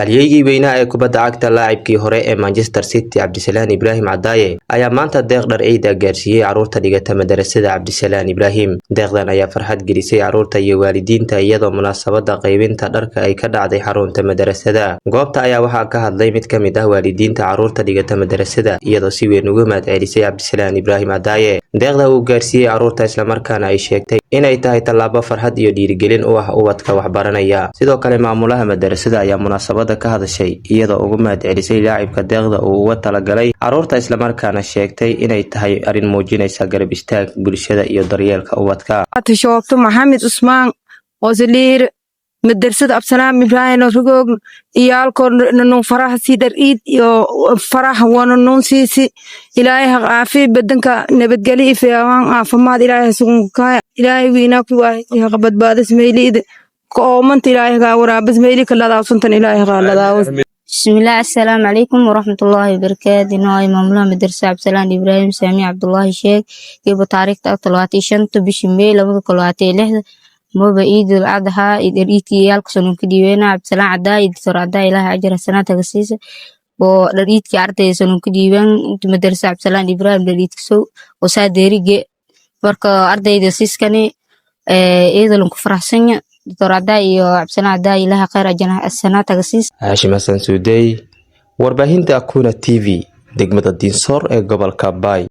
halyeygii weynaa ee kubadda cagta laacibkii hore ee Manchester City Cabdisalaan Ibrahim Cadaaye ayaa maanta deeq dhar ciid ah gaarsiiyay carruurta dhigata madarasada Cabdisalaan Ibrahim. Deeqdan ayaa farxad gelisay carruurta iyo waalidiinta iyadoo munaasabada qaybinta dharka ay ka dhacday xarunta madarasada. Goobta ayaa waxaa ka hadlay mid ka mid ah waalidiinta carruurta dhigata madarasada iyadoo si weyn uga mahadcelisay Cabdisalaan Ibrahim Cadaaye deeqda uu gaarsiiyay carruurta isla markaana ay sheegtay inay tahay tallaabo farxad iyo dhiirigelin u ah ubadka waxbaranaya. Sidoo kale maamulaha madarasada ayaa munaasabada ka hadashay iyadoo ugu mahadcelisay laacibka deeqda uu uga talagalay carruurta isla markaana sheegtay inay tahay arin muujinaysa garab istaag bulshada iyo daryeelka ubadka. Shoobto Maxamed Usmaan Ozaliir madarasada Cabdisalaan Ibrahim Rugog iyaalko noo faraha si dar iid iyo faraha wana noo siisi ilaahay caafi badanka nabadgelyo iyo caafimaad ilaahay sugunka ilaahay wiina ku waa badbaado ismeelid كومنت إلهي ورابز ميلي كلا داوسنتن إلهي قال داوس. بسم الله السلام عليكم ورحمة الله وبركاته. ناي مملوء مدرسة عبدالسلام إبراهيم سامي عبد الله الشيخ يبو تاريخ تلواتي شنطو بشميل لما كلواتي لحظة مو بعيد الأضحى إدريتي يالك سنون كديوينا عبدالسلام عدا إدتر عدا إلهي أجر السنة تغسيسة ودريتي عرتي سنون كديوين مدرسة عبدالسلام إبراهيم دريتك سو وساديري جي بركة أرضي دسيس كاني إيضا لنكو فرحسنة دكتور عداي وعبسنا عداي لها خير أجنها السنة تغسيس. هاشم حسن سوداي warbaahinta Akuna TV degmada Dinsor ee gobolka Bay.